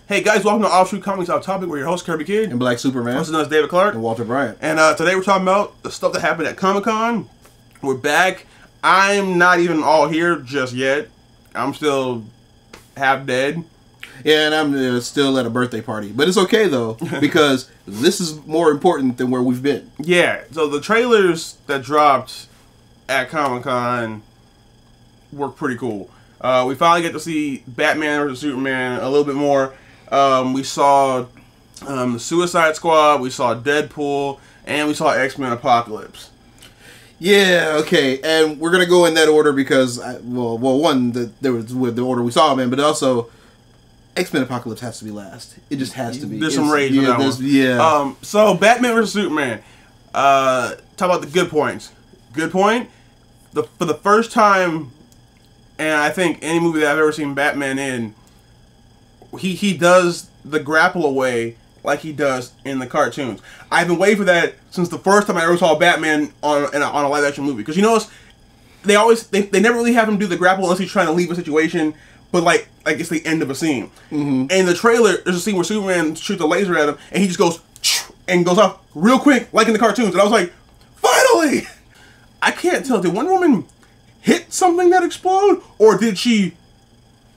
Hey guys, welcome to Offshoot Comics Off Topic. We're your host, Kirby Kid. And Black Superman. Also known as David Clark. And Walter Bryant. And today we're talking about the stuff that happened at Comic-Con. We're back. I'm not even all here just yet. I'm still half dead. Yeah, and I'm still at a birthday party. But it's okay, though, because this is more important than where we've been. Yeah, so the trailers that dropped at Comic-Con were pretty cool. We finally get to see Batman vs. Superman a little bit more. We saw the Suicide Squad, we saw Deadpool, and we saw X-Men Apocalypse. Yeah, okay, and we're gonna go in that order because, one, there was with the order we saw them in, but also X-Men Apocalypse has to be last. It just has to be. There's some rage on that one. Yeah. So Batman vs. Superman. Talk about the good points. Good point. For the first time, and I think any movie that I've ever seen Batman in, he does the grapple away like he does in the cartoons. I've been waiting for that since the first time I ever saw Batman on a live action movie. Because you notice they never really have him do the grapple unless he's trying to leave a situation, but like it's the end of a scene. Mm-hmm. And in the trailer, there's a scene where Superman shoots a laser at him and he just goes and goes off real quick like in the cartoons. And I was like, finally! I can't tell. Did Wonder Woman hit something that explode, or did she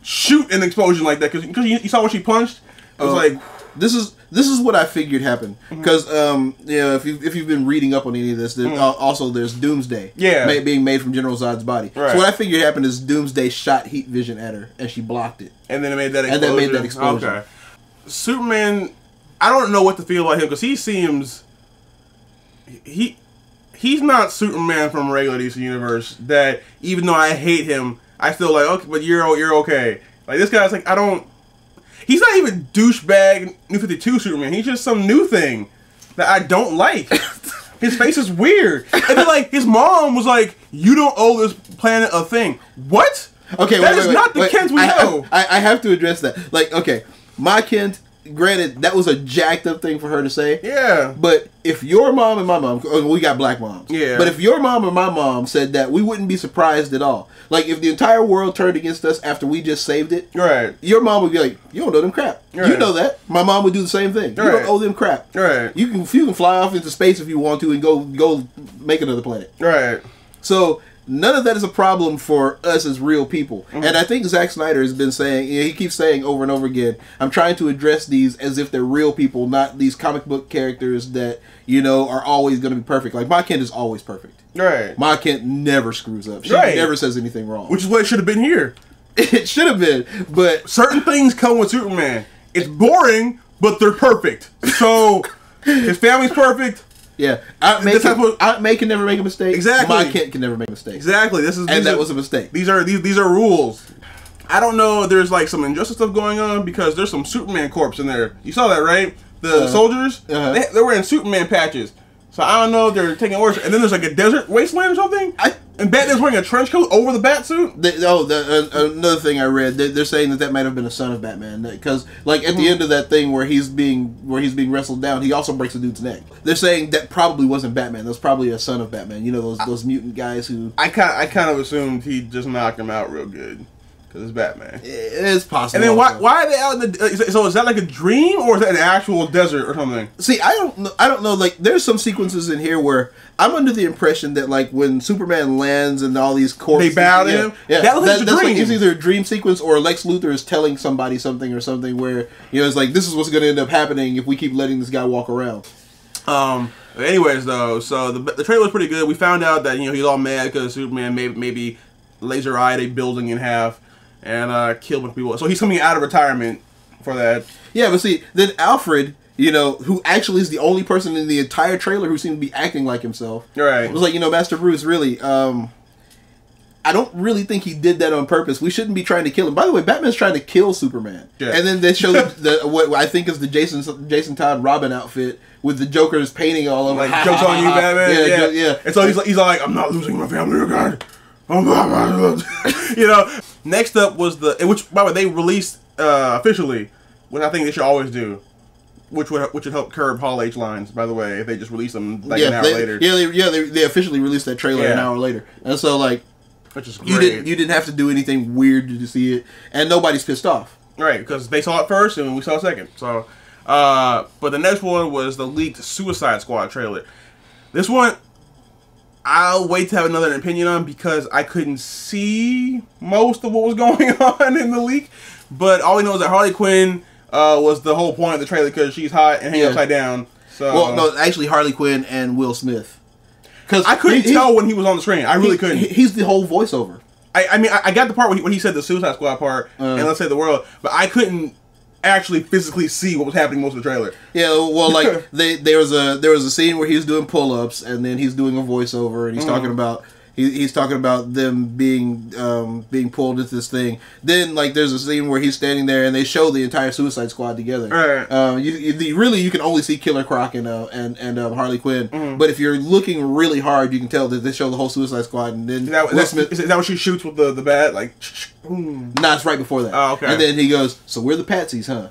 shoot an explosion like that? Because you saw when she punched, it was like this is what I figured happened. Because if you've been reading up on any of this, also there's Doomsday, being made from General Zod's body. Right. So what I figured happened is Doomsday shot heat vision at her, and she blocked it, and then it made that explosion. Okay. Superman, I don't know what to feel about him because he seems he's not Superman from regular DC Universe. That even though I hate him, I still like, okay, but you're okay. Like this guy's like, he's not even douchebag New 52 Superman. He's just some new thing that I don't like. His face is weird. And then like his mom was like, you don't owe this planet a thing. What? Okay, that is not the Kent we know. I have to address that. Like, okay, my Kent, granted, that was a jacked up thing for her to say. Yeah. But if your mom and my mom, we got black moms. Yeah. But if your mom and my mom said that, we wouldn't be surprised at all. Like, if the entire world turned against us after we just saved it, right? Your mom would be like, you don't owe them crap. Right. You know that. My mom would do the same thing. Right. You don't owe them crap. Right. You can fly off into space if you want to and go make another planet. Right. So none of that is a problem for us as real people. Mm-hmm. And I think Zack Snyder has been saying, he keeps saying over and over again, I'm trying to address these as if they're real people, not these comic book characters that, are always going to be perfect. Like, my Kent is always perfect. Right. Ma Kent never screws up. She never says anything wrong. Which is what it should have been here. It should have been, but certain things come with Superman. It's boring, but they're perfect. So his family's perfect. Yeah, Aunt May can never make a mistake. Exactly. Ma Kent can never make a mistake. Exactly. That was a mistake. These are rules. I don't know if there's like some injustice stuff going on because there's some Superman corpse in there. You saw that, right? The soldiers, they're wearing Superman patches. So I don't know if they're taking orders. And then there's like a desert wasteland or something. And Batman's wearing a trench coat over the bat suit. Another thing I read, they're saying that might have been a son of Batman because, like, at the end of that thing where he's being wrestled down, he also breaks a dude's neck. They're saying that probably wasn't Batman. That was probably a son of Batman. You know those mutant guys who. I kind of assumed he just knocked him out real good. Because it's Batman. It's possible. And then why are they out in the... So is that like a dream, or is that an actual desert or something? See, I don't know. Like, there's some sequences in here where I'm under the impression that, like, when Superman lands and all these corpses... They bow to him? Yeah. That's a dream. Like, it's either a dream sequence or Lex Luthor is telling somebody something or something where, it's like, this is what's going to end up happening if we keep letting this guy walk around. Anyways, though, so the trailer was pretty good. We found out that, he's all mad because Superman maybe laser-eyed a building in half. And killed a bunch of people. So he's coming out of retirement for that. Yeah, but see, then Alfred, who actually is the only person in the entire trailer who seemed to be acting like himself. Right. Was like, Master Bruce, really, I don't really think he did that on purpose. We shouldn't be trying to kill him. By the way, Batman's trying to kill Superman. Yeah. And then they showed what I think is the Jason Todd Robin outfit with the Joker's painting all over. Like, jokes on you, Batman? Yeah. And so he's like, I'm not losing my family regard. Next up was which, by the way, they released officially, which I think they should always do, which would help curb Hall H lines. By the way, if they just release them like an hour later. They officially released that trailer an hour later, and so like, which is great. You didn't have to do anything weird to see it, and nobody's pissed off. Right, because they saw it first and we saw it second. So, but the next one was the leaked Suicide Squad trailer. This one, I'll wait to have another opinion on because I couldn't see most of what was going on in the leak. But all we know is that Harley Quinn was the whole point of the trailer because she's hot and hanging upside down. So, well, no, actually Harley Quinn and Will Smith. Because I couldn't tell when he was on the screen. I really couldn't. He's the whole voiceover. I mean, I got the part when he said the Suicide Squad part and Let's Save the World, but I couldn't actually physically see what was happening most of the trailer. Yeah, well, like there was a scene where he's doing pull-ups and then he's doing a voiceover and he's talking about he's talking about them being pulled into this thing. Then like there's a scene where he's standing there and they show the entire Suicide Squad together. Right. You can only see Killer Croc and Harley Quinn. But if you're looking really hard, you can tell that they show the whole Suicide Squad. And then is that what she shoots with the bat? Like, nah, it's right before that. Oh, okay. And then he goes, "So we're the Patsies, huh?"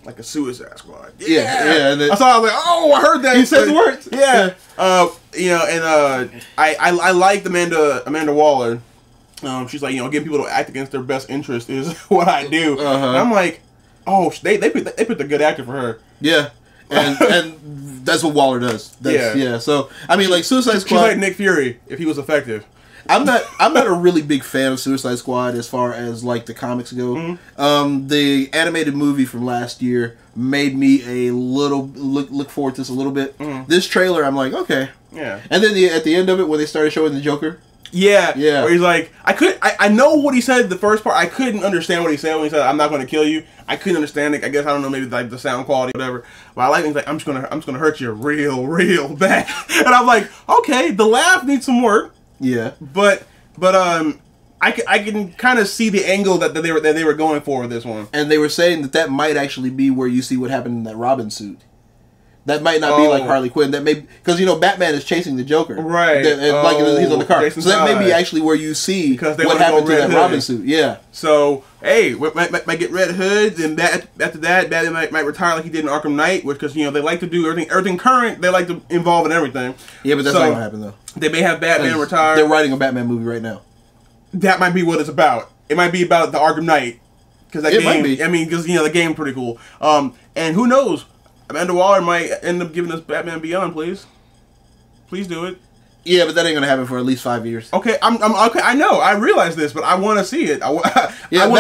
Like a Suicide Squad. Yeah. And then, I saw. I was like, oh, I heard that. He said the words. Yeah. I liked Amanda Waller. She's like, getting people to act against their best interest is what I do. And I'm like, oh, they picked a good actor for her. Yeah. And that's what Waller does. Yeah. So I mean, like Suicide Squad. She's like Nick Fury if he was effective. I'm not a really big fan of Suicide Squad as far as like the comics go. The animated movie from last year made me a little look forward to this a little bit. This trailer, I'm like, okay. Yeah. And then at the end of it, when they started showing the Joker. Yeah. Where he's like, I know what he said the first part. I couldn't understand what he said when he said, "I'm not going to kill you." I couldn't understand it. I guess I don't know, maybe like the sound quality, whatever. But I like things like, I'm just gonna hurt you real bad. And I'm like, okay, the laugh needs some work. Yeah. But I can kind of see the angle that they were going for with this one. And they were saying that might actually be where you see what happened in that Robin suit. That might not be like Harley Quinn. That may because Batman is chasing the Joker, right? Like he's on the car. Jason's so that may be actually where you see what happened to that Robin suit. Yeah. So hey, might get Red Hood. Then after that, Batman might retire like he did in Arkham Knight, which because they like to do everything current. They like to involve in everything. Yeah, but that's not gonna happen though. They may have Batman retire. They're writing a Batman movie right now. That might be what it's about. It might be about the Arkham Knight because that game. Might be. I mean, because the game's pretty cool. And who knows? Amanda Waller might end up giving us Batman Beyond, please. Please do it. Yeah, but that ain't gonna happen for at least 5 years. Okay, I'm okay. I know, I realize this, but I want to see it. I want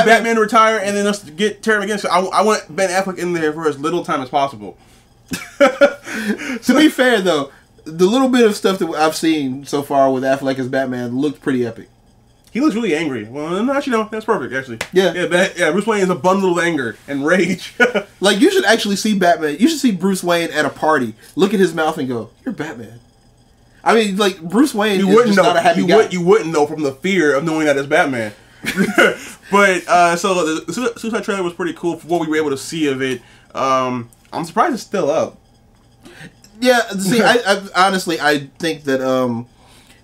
Batman to retire and then us to get Terry McGinnis. I want Ben Affleck in there for as little time as possible. To be fair, though, the little bit of stuff that I've seen so far with Affleck as Batman looked pretty epic. He looks really angry. Well, actually, no, that's perfect. Actually, yeah. Bruce Wayne is a bundle of anger and rage. Like you should actually see Batman. You should see Bruce Wayne at a party. Look at his mouth and go, "You're Batman." I mean, like Bruce Wayne is just not a happy guy. You wouldn't know from the fear of knowing that it's Batman. But so the Suicide trailer was pretty cool for what we were able to see of it. I'm surprised it's still up. Yeah, see, I honestly I think that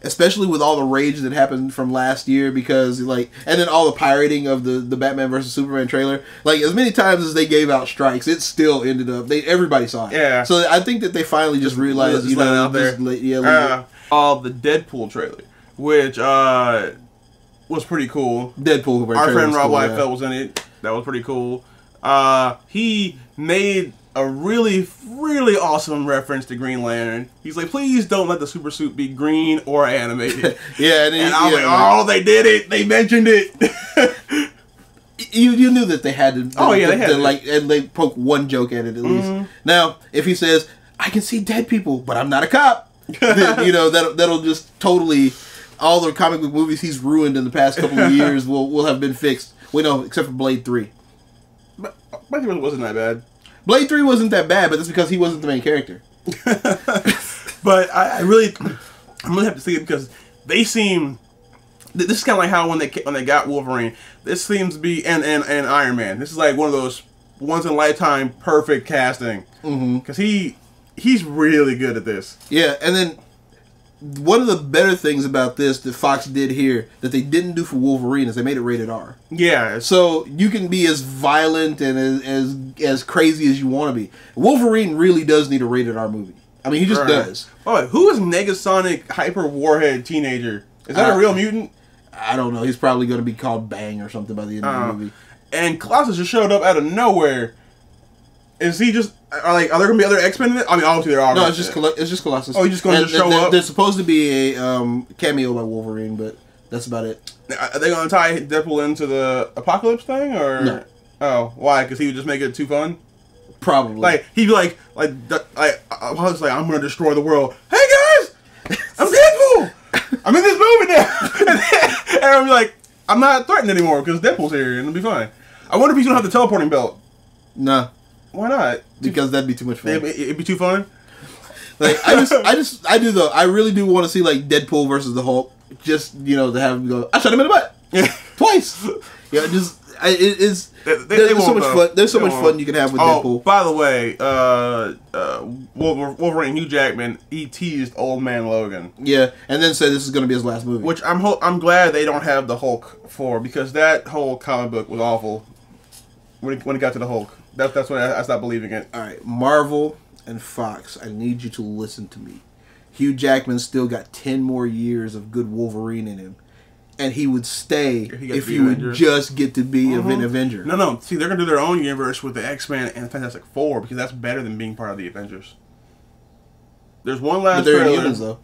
especially with all the rage that happened from last year because and then all the pirating of the Batman vs Superman trailer, like as many times as they gave out strikes, it still ended up everybody saw it. Yeah. So I think that they finally just realized out there. The Deadpool trailer, which was pretty cool. Deadpool. Our friend Rob Liefeld was in it. That was pretty cool. He made a really, really awesome reference to Green Lantern. He's like, please don't let the super suit be green or animated. Yeah, and I was like, oh, they did it. They mentioned it. You knew that they had to. They had to. And they poke one joke at it at least. Now, if he says, I can see dead people, but I'm not a cop, then, that'll just totally, all the comic book movies he's ruined in the past couple of years will have been fixed. We know, except for Blade 3. But Blade 3 wasn't that bad. Blade 3 wasn't that bad, but that's because he wasn't the main character. But I'm really happy to see it because they seem. This is kind of like how when they got Wolverine, this seems to be and Iron Man. This is like one of those once in a lifetime perfect casting because he's really good at this. Yeah, and then one of the better things about this that Fox did here that they didn't do for Wolverine is they made it rated R. Yeah. So you can be as violent and as crazy as you want to be. Wolverine really does need a rated R movie. I mean, he just does. Oh, who is Negasonic Hyper Warhead Teenager? Is that a real mutant? I don't know. He's probably going to be called Bang or something by the end of the movie. and Colossus just showed up out of nowhere. Is he just are there gonna be other X-Men in it? I mean, obviously there are. No, it's just Colossus. Oh, he's just gonna just show up. There's supposed to be a cameo by Wolverine, but that's about it. Are they gonna tie Deadpool into the Apocalypse thing, or no? Oh, why? Because he would just make it too fun. Probably. Like he'd be like I was like, I'm gonna destroy the world. Hey guys, I'm Deadpool. I'm in this movie now, and I'll be like, I'm not threatened anymore because Deadpool's here, and it'll be fine. I wonder if he's gonna have the teleporting belt. Nah. Why not? Because that'd be too much fun. It'd be too fun. Like I do though. I really do want to see like Deadpool versus the Hulk. Just to have him go. I shot him in the butt. Yeah. Twice. Yeah. There's so much fun. There's so much fun you can have with Deadpool. By the way, Wolverine, Hugh Jackman, he teased Old Man Logan. Yeah, and then said this is going to be his last movie. Which I'm glad they don't have the Hulk for, because that whole comic book was awful when it got to the Hulk. That's when I stopped believing it. All right, Marvel and Fox, I need you to listen to me. Hugh Jackman still got 10 more years of good Wolverine in him. And he would stay if you would just get to be an Avenger. No. See, they're going to do their own universe with the X-Men and Fantastic Four, because that's better than being part of the Avengers. There's one last trailer. But they're Inhumans, though.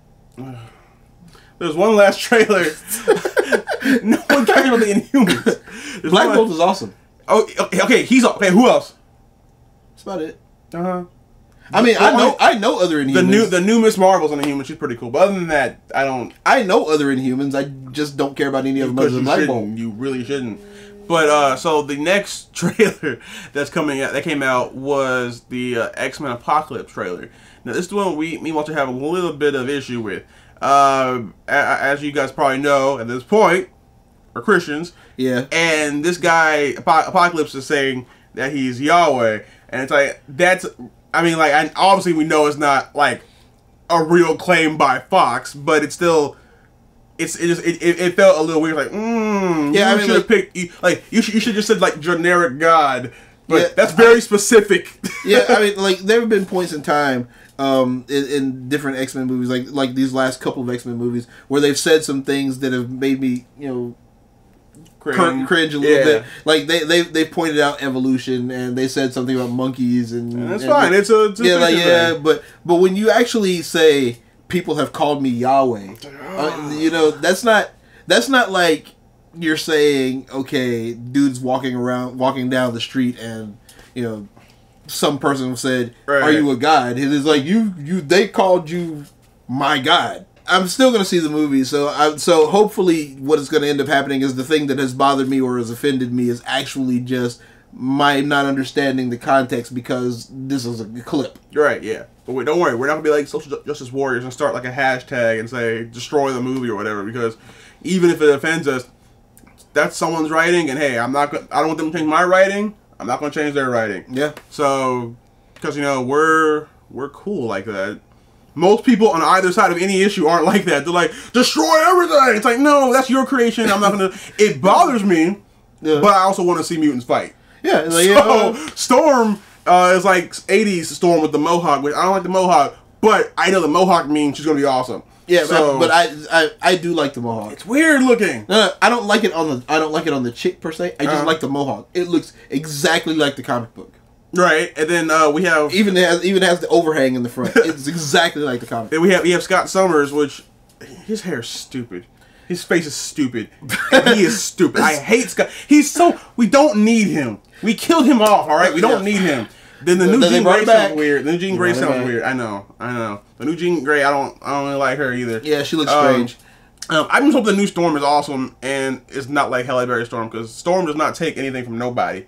There's one last trailer. No one cares about the Inhumans. Black Bolt is awesome. Oh, okay. He's okay. Who else? That's about it. I mean, I know other Inhumans. The new Miss Marvel's an Inhuman. She's pretty cool. But other than that, I don't. I know other Inhumans. I just don't care about any of them other than Black Bolt. You really shouldn't. But so the next trailer that came out was the X-Men Apocalypse trailer. Now this is the one me want to have a little bit of issue with. As you guys probably know at this point, we're Christians. Yeah. And this guy Apocalypse is saying that he's Yahweh, and it's like that's. I mean, like, obviously we know it's not like a real claim by Fox, but it's still, it felt a little weird. Like, yeah, I mean, should have picked, you should just said like generic God, but that's very specific. Yeah, I mean, like there have been points in time, in different X-Men movies, like these last couple of X-Men movies, where they've said some things that have made me, cringe a little bit. Like they pointed out evolution, and they said something about monkeys, and that's fine. It's a thing. But when you actually say people have called me Yahweh, that's not like you're saying, okay, dude's walking down the street, and some person said, right. Are you a god? It is like they called you my god. I'm still going to see the movie, so hopefully what is going to end up happening is the thing that has bothered me or has offended me is actually just my not understanding the context, because this is a clip. Right, yeah. But wait, don't worry, we're not going to be like social justice warriors and start like a hashtag and say destroy the movie or whatever, because even if it offends us, that's someone's writing, and hey, I don't want them to change my writing, I'm not going to change their writing. Yeah. So, because we're cool like that. Most people on either side of any issue aren't like that. They're like, destroy everything. It's like, no, that's your creation. I'm not going to... It bothers me, but I also want to see mutants fight. Yeah. Like, Storm is like 80s Storm with the Mohawk, which I don't like the Mohawk, but I know the Mohawk means she's going to be awesome. Yeah, but I do like the Mohawk. It's weird looking. No, I don't like it on the chick per se. I just like the Mohawk. It looks exactly like the comic book. Right, and then we have even has the overhang in the front. It's exactly like the comic. Then we have Scott Summers, which his hair is stupid, his face is stupid, and he is stupid. I hate Scott. We don't need him. We killed him off. All right, we don't need him. Then the new Jean Grey sounds weird. The new Jean Grey sounds weird. I know. The new Jean Grey, I don't really like her either. Yeah, she looks strange. I just hope the new Storm is awesome and it's not like Halle Berry Storm, because Storm does not take anything from nobody.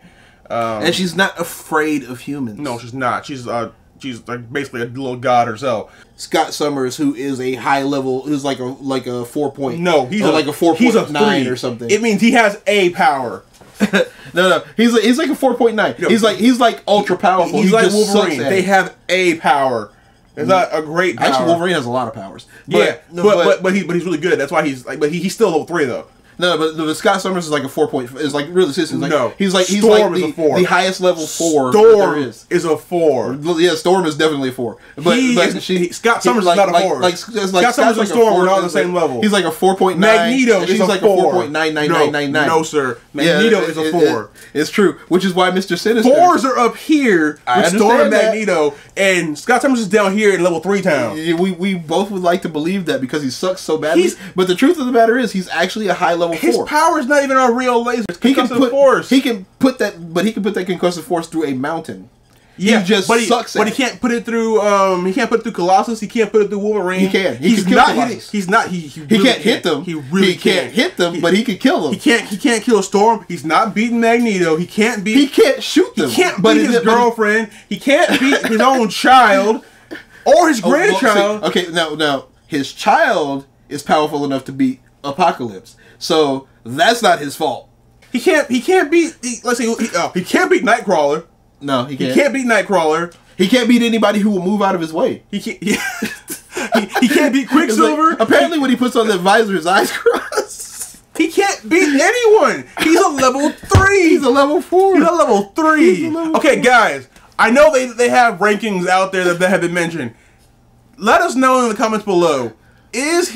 And she's not afraid of humans. No, she's not. She's like basically a little god herself. Scott Summers, who is a high level, who's like a 4 point. No, he's like a 4.9 or something. It means he has a power. No, he's like a 4.9. No, he's like ultra powerful. He's like Wolverine. They have a power. It's not a great power. Actually, Wolverine has a lot of powers. But he's really good. That's why he's like. But he's still level 3 though. No, but Scott Summers is like a 4 point. Is like really seriously. Like, No, he's like Storm is a 4. The highest level 4 Storm there is. is a 4. Yeah, Storm is definitely a 4. But Scott Summers is not a 4. Scott Summers and Storm are not on the same level. He's like a 4.9. Magneto is a like 4. a 4.9999. No, sir. Magneto is a 4. It's true, which is why Mr. Sinister. 4s are up here with Storm and that. Magneto, and Scott Summers is down here in level 3 town. We both would like to believe that because he sucks so badly. But the truth of the matter is, he's actually a high level 4. His power is not even on real lasers. He can put that concussive force through a mountain. Yeah, he just sucks. But he can't put it through. He can't put it through Colossus. He can't put it through Wolverine. He can. He he's can not kill hitting. Colossus. He's not. He really can't hit them. He really can't hit them, but he can kill them. He can't kill Storm. He's not beating Magneto. He can't beat. He can't shoot them. He can't beat his girlfriend. He can't beat his own child or his grandchild. Well, okay, now his child is powerful enough to beat Apocalypse, so that's not his fault. He can't beat. Let's see. He can't beat Nightcrawler. No, he can't. He can't beat Nightcrawler. He can't beat anybody who will move out of his way. He can't. He can't beat Quicksilver. Like, apparently, when he puts on the visor, his eyes cross. He can't beat anyone. He's a level 3. He's a level 4. He's a level 3. Okay, guys. I know they have rankings out there that have been mentioned. Let us know in the comments below. Is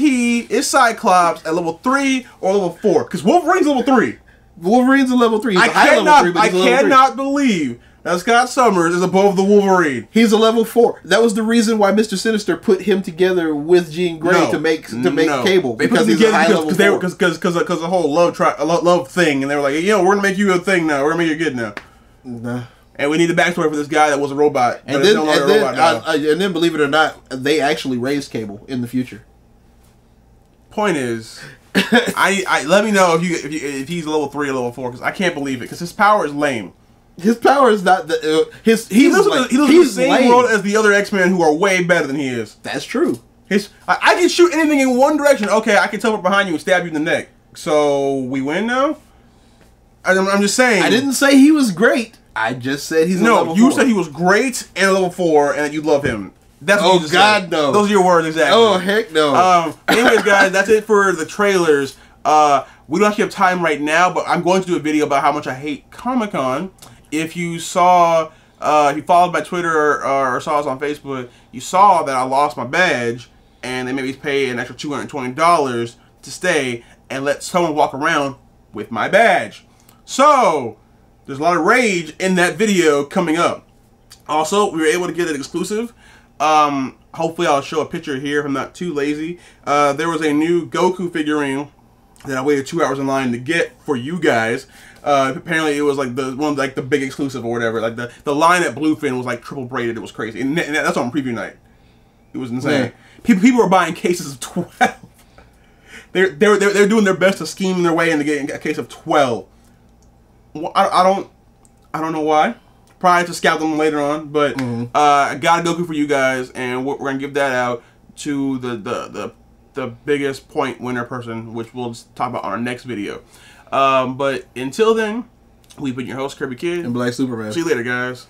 Cyclops at level 3 or level 4? Because Wolverine's level 3. Wolverine's a level 3. He's a high level 3, but he's a level 3. I cannot believe that Scott Summers is above the Wolverine. He's a level 4. That was the reason why Mr. Sinister put him together with Jean Grey to make Cable. Because he's a high level 4. Because the whole love thing, and they were like, we're gonna make you a thing now. We're gonna make you good now. Nah. And we need a backstory for this guy that was a robot. And then, believe it or not, they actually raised Cable in the future. Point is, let me know if he's level 3 or level 4, because I can't believe it, because his power is lame. His power is not the he lives in the same world as the other X-Men who are way better than he is. That's true. I can shoot anything in one direction. Okay, I can teleport behind you and stab you in the neck. So we win now. I'm just saying. I didn't say he was great. I just said he's a level 4. No, you said he was great and a level 4, and you love him. That's what you just said. No. Those are your words, exactly. Oh, heck no. Anyways, guys, that's it for the trailers. We don't actually have time right now, but I'm going to do a video about how much I hate Comic-Con. If you saw, if you followed my Twitter or saw us on Facebook, you saw that I lost my badge, and they made me pay an extra $220 to stay and let someone walk around with my badge. So, there's a lot of rage in that video coming up. Also, we were able to get an exclusive. Hopefully I'll show a picture here if I'm not too lazy. There was a new Goku figurine that I waited 2 hours in line to get for you guys. Apparently it was like the big exclusive or whatever. Like the line at Bluefin was like triple braided. It was crazy, and that's on preview night. It was insane. Yeah. People were buying cases of 12. They're doing their best to scheme their way into getting a case of 12. I don't know why. Probably to scout them later on, but I got a Goku for you guys, and we're gonna give that out to the biggest point winner person, which we'll talk about on our next video. But until then, we've been your host, Kirby Kid. And Black Superman. See you later, guys.